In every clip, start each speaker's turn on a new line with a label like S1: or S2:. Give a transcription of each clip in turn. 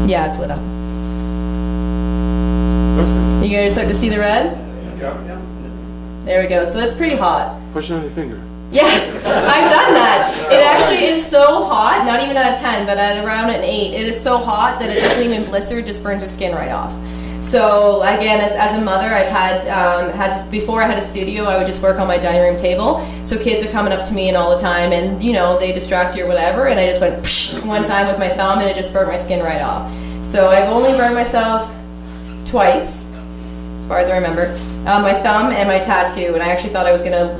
S1: Yeah, it's lit up. You guys start to see the red?
S2: Yeah.
S1: There we go. So it's pretty hot.
S3: Push it on your finger.
S1: Yeah, I've done that. It actually is so hot, not even at a 10, but at around an 8. It is so hot that it doesn't even blister, it just burns your skin right off. So again, as a mother, I've had before I had a studio, I would just work on my dining room table. So kids are coming up to me and all the time, and you know, they distract you or whatever, and I just went psh, one time with my thumb, and it just burnt my skin right off. So I've only burned myself twice, as far as I remember, my thumb and my tattoo, and I actually thought I was gonna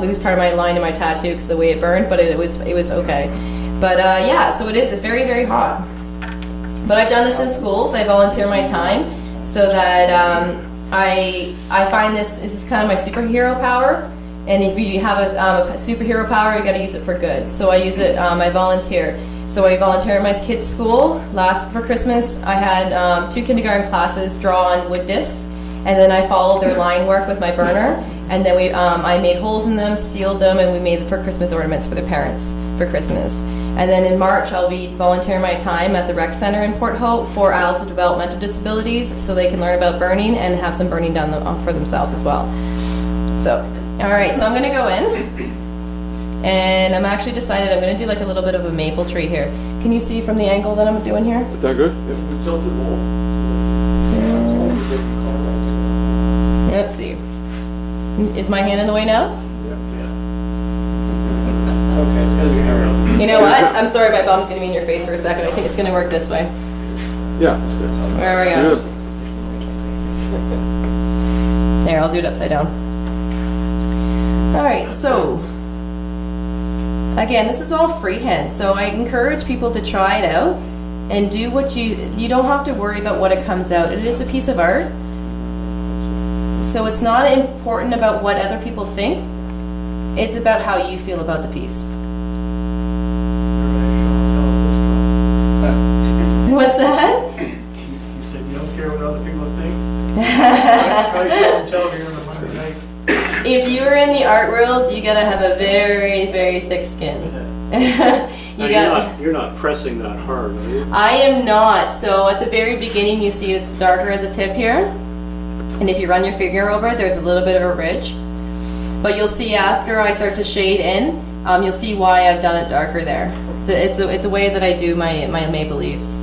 S1: lose part of my line in my tattoo because the way it burned, but it was okay. But yeah, so it is very, very hot. But I've done this in schools. I volunteer my time so that I find this is kind of my superhero power. And if you have a superhero power, you got to use it for good. So I use it. I volunteer. So I volunteer at my kids' school. For Christmas, I had 2 kindergarten classes draw on wood discs. And then I followed their line work with my burner, and then I made holes in them, sealed them, and we made them for Christmas ornaments for their parents for Christmas. And then in March, I'll be volunteering my time at the rec center in Port Hope for adults with developmental disabilities, so they can learn about burning and have some burning done for themselves as well. So, all right, so I'm gonna go in, and I'm actually decided I'm gonna do like a little bit of a maple tree here. Can you see from the angle that I'm doing here?
S3: Is that good?
S2: We tilted wall.
S1: Let's see. Is my hand in the way now?
S2: Yeah. It's okay, it's gonna be aerial.
S1: You know what? I'm sorry, my bum's gonna be in your face for a second. I think it's gonna work this way.
S3: Yeah, that's good.
S1: There we go.
S3: Good.
S1: There, I'll do it upside down. All right, so again, this is all freehand. So I encourage people to try it out and do what you don't have to worry about what it comes out. It is a piece of art. So it's not important about what other people think. It's about how you feel about the piece. What's that?
S2: You said you don't care what other people think? Try to show and tell here on a Monday night.
S1: If you're in the art world, you gotta have a very, very thick skin.
S2: You're not pressing that hard, are you?
S1: I am not. So at the very beginning, you see it's darker at the tip here. And if you run your finger over it, there's a little bit of a ridge. But you'll see after I start to shade in, you'll see why I've done it darker there. It's a way that I do my maple leaves.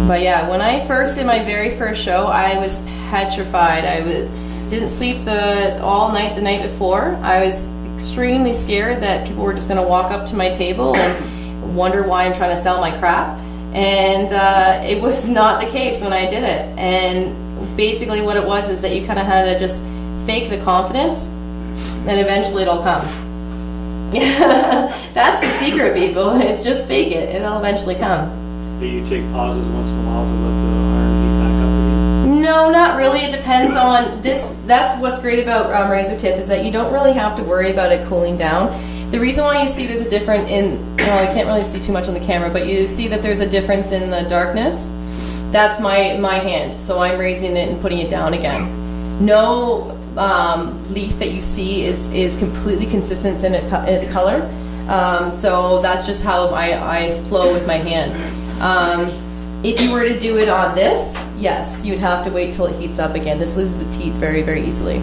S1: But yeah, when I first did my very first show, I was petrified. Didn't sleep all night the night before. I was extremely scared that people were just going to walk up to my table and wonder why I'm trying to sell my crap. And it was not the case when I did it. And basically what it was is that you kind of had to just fake the confidence, and eventually it'll come. That's the secret, people. It's just fake it. It'll eventually come.
S2: Do you take pauses once in a while to let the iron heat back up again?
S1: No, not really. It depends on this. That's what's great about razor tip, is that you don't really have to worry about it cooling down. The reason why you see there's a difference I can't really see too much on the camera, but you see that there's a difference in the darkness. That's my hand. So I'm raising it and putting it down again. No leaf that you see is completely consistent in its color. So that's just how I flow with my hand. If you were to do it on this, yes, you'd have to wait till it heats up again. This loses its heat very, very easily.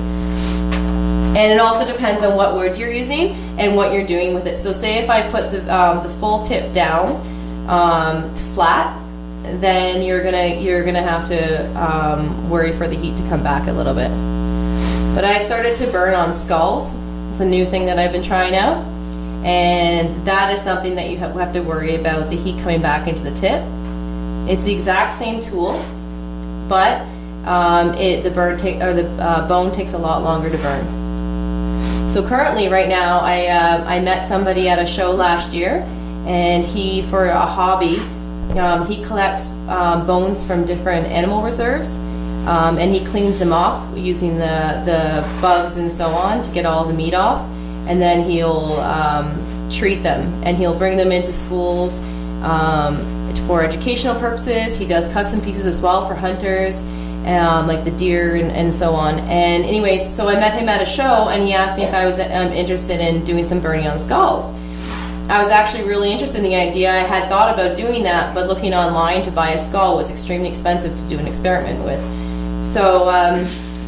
S1: And it also depends on what wood you're using and what you're doing with it. So say if I put the full tip down to flat, then you're gonna have to worry for the heat to come back a little bit. But I've started to burn on skulls. It's a new thing that I've been trying out, and that is something that you have to worry about, the heat coming back into the tip. It's the exact same tool, but the bone takes a lot longer to burn. So currently, right now, I met somebody at a show last year, and he, for a hobby, he collects bones from different animal reserves, and he cleans them off using the bugs and so on to get all the meat off, and then he'll treat them, and he'll bring them into schools for educational purposes. He does custom pieces as well for hunters, like the deer and so on. And anyways, so I met him at a show, and he asked me if I was interested in doing some burning on skulls. I was actually really interested in the idea. I had thought about doing that, but looking online to buy a skull was extremely expensive to do an experiment with. So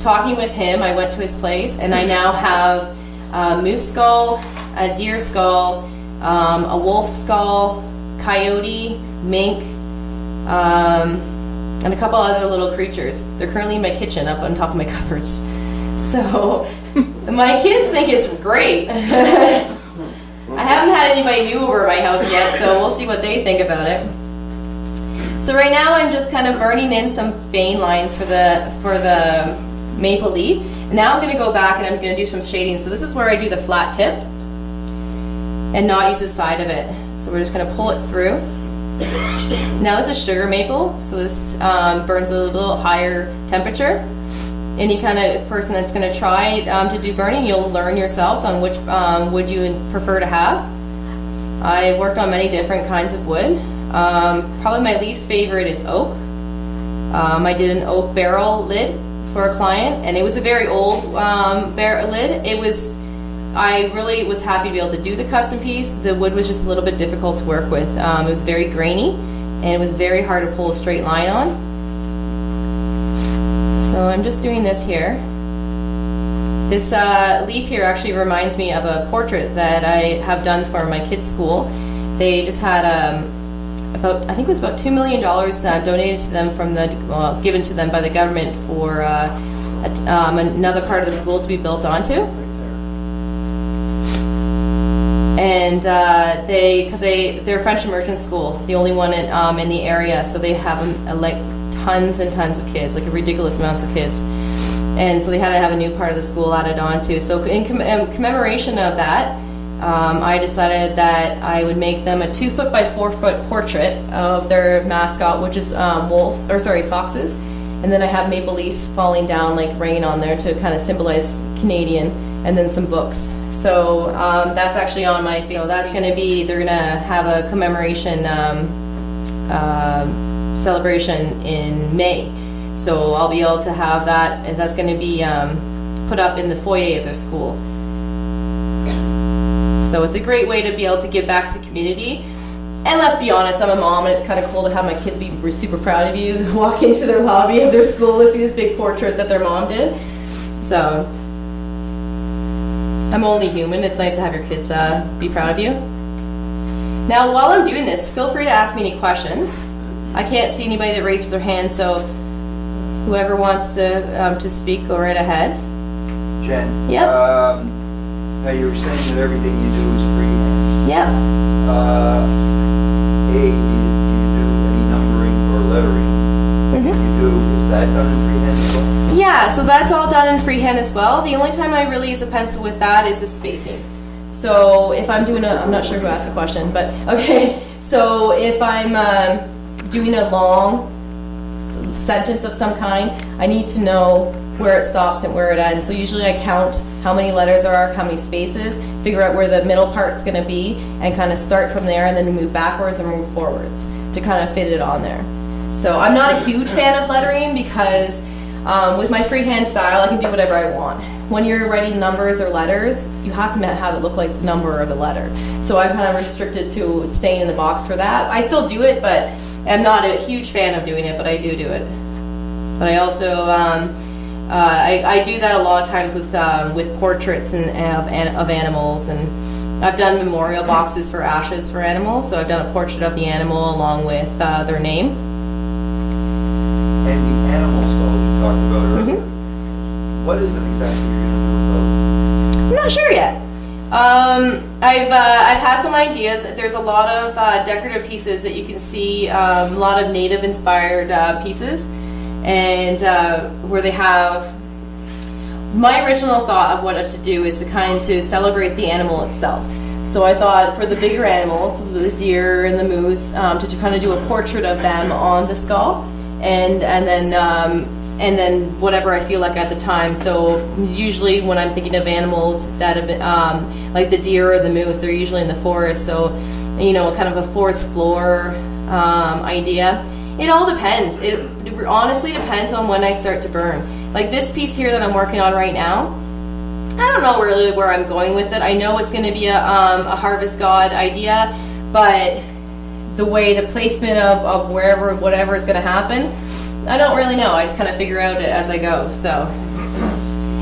S1: talking with him, I went to his place, and I now have a moose skull, a deer skull, a wolf skull, coyote, mink, and a couple other little creatures. They're currently in my kitchen up on top of my cupboards. So my kids think it's great. I haven't had anybody new over at my house yet, so we'll see what they think about it. So right now I'm just kind of burning in some vein lines for the maple leaf. Now I'm going to go back and I'm going to do some shading. So this is where I do the flat tip and not use the side of it. So we're just going to pull it through. Now this is sugar maple, so this burns at a little higher temperature. Any kind of person that's going to try to do burning, you'll learn yourselves on which wood you would prefer to have. I worked on many different kinds of wood. Probably my least favorite is oak. I did an oak barrel lid for a client, and it was a very old barrel lid. I really was happy to be able to do the custom piece. The wood was just a little bit difficult to work with. It was very grainy, and it was very hard to pull a straight line on. So I'm just doing this here. This leaf here actually reminds me of a portrait that I have done for my kids' school. They just had I think it was about $2 million donated to them given to them by the government for another part of the school to be built onto. And they're a French immersion school, the only one in the area, so they have like tons and tons of kids, like ridiculous amounts of kids. And so they had to have a new part of the school added on to. So in commemoration of that, I decided that I would make them a 2-foot by 4-foot portrait of their mascot, which is foxes. And then I have maple leaves falling down like rain on there to kind of symbolize Canadian, and then some books. So that's actually on my Facebook. So that's going to be, they're going to have a commemoration celebration in May. So I'll be able to have that, and that's going to be put up in the foyer of their school. So it's a great way to be able to give back to the community. And let's be honest, I'm a mom, and it's kind of cool to have my kids be super proud of you, walk into their lobby of their school to see this big portrait that their mom did. So I'm only human. It's nice to have your kids be proud of you. Now, while I'm doing this, feel free to ask me any questions. I can't see anybody that raises their hand, so whoever wants to speak, go right ahead.
S4: Jen?
S1: Yep.
S4: Now you were saying that everything you do is freehand.
S1: Yep.
S4: Do you do any numbering or lettering?
S1: Mm-hmm.
S4: You do, is that done in freehand as well?
S1: Yeah, so that's all done in freehand as well. The only time I really use a pencil with that is the spacing. So if I'm doing I'm not sure who asked the question, but okay. So if I'm doing a long sentence of some kind, I need to know where it stops and where it ends. So usually I count how many letters there are, how many spaces, figure out where the middle part's going to be, and kind of start from there, and then move backwards and move forwards to kind of fit it on there. So I'm not a huge fan of lettering because with my freehand style, I can do whatever I want. When you're writing numbers or letters, you have to have it look like the number or the letter. So I'm kind of restricted to staying in the box for that. I still do it, but I'm not a huge fan of doing it, but I do it. But I also, I do that a lot of times with portraits of animals, and I've done memorial boxes for ashes for animals, so I've done a portrait of the animal along with their name.
S4: And the animal skull you talked about earlier,
S1: Mm-hmm.
S4: what is it exactly you're going to do with those?
S1: I'm not sure yet. I've had some ideas. There's a lot of decorative pieces that you can see, a lot of native inspired pieces, and where they have. My original thought of what to do is to celebrate the animal itself. So I thought for the bigger animals, the deer and the moose, to kind of do a portrait of them on the skull, and then whatever I feel like at the time. So usually when I'm thinking of animals that have been, like the deer or the moose, they're usually in the forest. So, kind of a forest floor idea. It all depends. It honestly depends on when I start to burn. Like this piece here that I'm working on right now, I don't know really where I'm going with it. I know it's going to be a Harvest God idea, but the way the placement of wherever, whatever is going to happen, I don't really know. I just kind of figure out it as I go. So,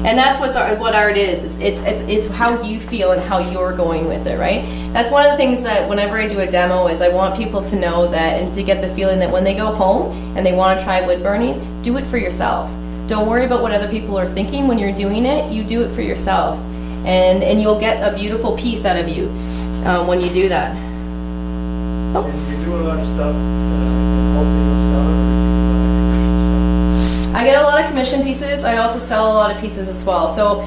S1: and that's what art is. It's how you feel and how you're going with it, right? That's one of the things that whenever I do a demo is I want people to know that and to get the feeling that when they go home and they want to try wood burning, do it for yourself. Don't worry about what other people are thinking when you're doing it. You do it for yourself, and you'll get a beautiful piece out of you when you do that. Oh.
S2: And you do a lot of stuff, hopefully you'll sell it, or
S1: I get a lot of commission pieces. I also sell a lot of pieces as well. So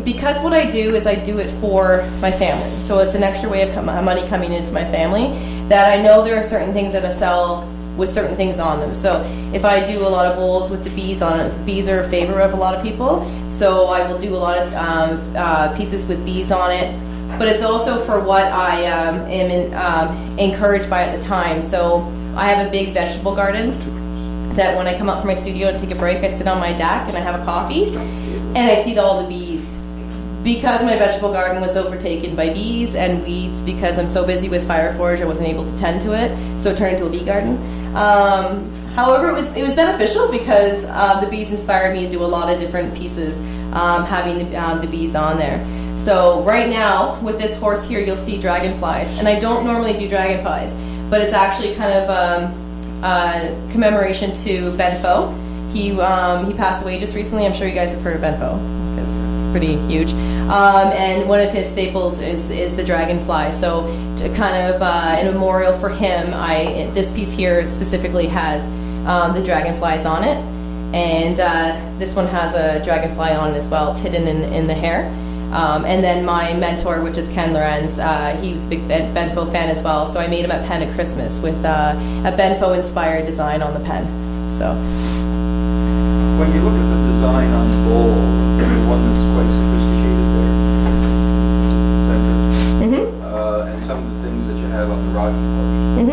S1: because what I do is I do it for my family. So it's an extra way of money coming into my family, that I know there are certain things that I sell with certain things on them. So if I do a lot of bowls with the bees on it, the bees are a favorite of a lot of people. So I will do a lot of pieces with bees on it. But it's also for what I am encouraged by at the time. So I have a big vegetable garden that when I come up from my studio and take a break, I sit on my deck and I have a coffee and I see all the bees. Because my vegetable garden was overtaken by bees and weeds, because I'm so busy with Fire Forge, I wasn't able to tend to it, so it turned into a bee garden. However, it was beneficial because the bees inspired me to do a lot of different pieces, having the bees on there. So right now, with this horse here, you'll see dragonflies, and I don't normally do dragonflies, but it's actually kind of a commemoration to Benfo. He passed away just recently. I'm sure you guys have heard of Benfo. It's pretty huge, and one of his staples is the dragonfly. So to kind of in memorial for him, this piece here specifically has the dragonflies on it, and this one has a dragonfly on it as well. It's hidden in the hair. And then my mentor, which is Ken Lorenz, he was a big Benfo fan as well. So I made him a pen at Christmas with a Benfo inspired design on the pen. So
S4: When you look at the design on the bowl, the one that's quite sophisticated there, center, and some of the things that you have on the rocking post.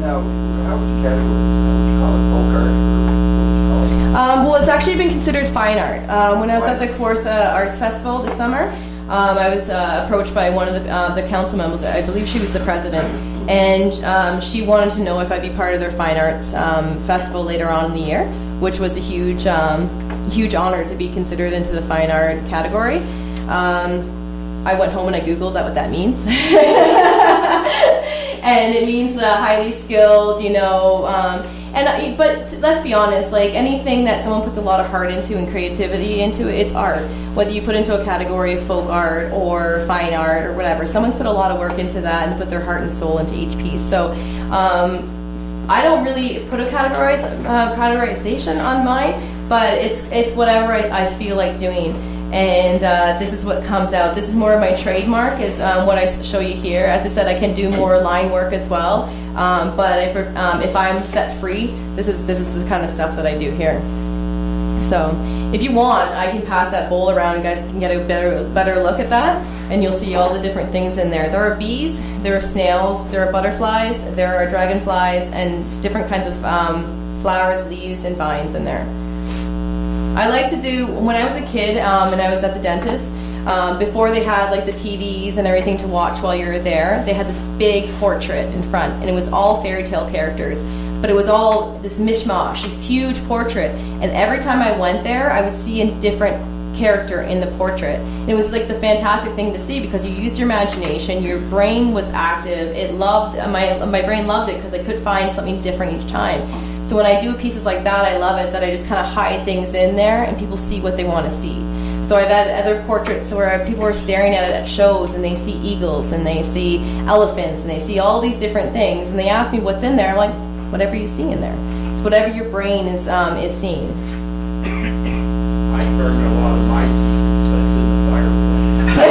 S4: Now, how would you categorize it? Would you call it folk art, or what would you call it?
S1: well, it's actually been considered fine art. When I was at the Kawartha Arts Festival this summer, I was approached by one of the council members. I believe she was the president, and she wanted to know if I'd be part of their fine arts festival later on in the year, which was a huge honor to be considered into the fine art category. I went home and I Googled what that means. And it means highly skilled, but let's be honest, like anything that someone puts a lot of heart into and creativity into, it's art. Whether you put into a category of folk art or fine art or whatever, someone's put a lot of work into that and put their heart and soul into each piece. So I don't really put a categorization on mine, but it's whatever I feel like doing. And this is what comes out. This is more of my trademark, is what I show you here. As I said, I can do more line work as well, but if I'm set free, this is the kind of stuff that I do here. So if you want, I can pass that bowl around and you guys can get a better look at that, and you'll see all the different things in there. There are bees, there are snails, there are butterflies, there are dragonflies, and different kinds of flowers, leaves, and vines in there. I like to do, when I was a kid and I was at the dentist, before they had like the TVs and everything to watch while you were there, they had this big portrait in front, and it was all fairy tale characters, but it was all this mishmash, this huge portrait, and every time I went there, I would see a different character in the portrait. And it was like the fantastic thing to see, because you used your imagination, your brain was active, my brain loved it because I could find something different each time. So when I do pieces like that, I love it that I just kind of hide things in there and people see what they want to see. So I've had other portraits where people are staring at it at shows and they see eagles and they see elephants and they see all these different things, and they ask me what's in there. I'm like, whatever you see in there. It's whatever your brain is seeing.
S2: I burned a lot of mice that's in the fireplace.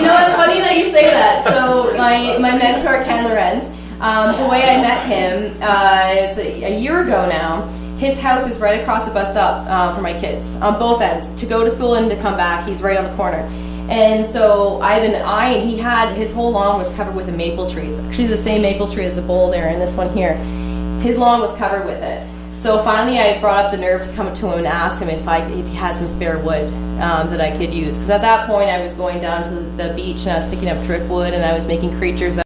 S1: You know, it's funny that you say that. So my mentor, Ken Lorenz, the way I met him is a year ago now. His house is right across the bus stop for my kids, on both ends. To go to school and to come back, he's right on the corner. And so I've been eyeing, he had, his whole lawn was covered with a maple tree. It's actually the same maple tree as the bowl there and this one here. His lawn was covered with it. So finally I brought up the nerve to come to him and ask him if he had some spare wood that I could use. Because at that point I was going down to the beach and I was picking up driftwood and I was making creatures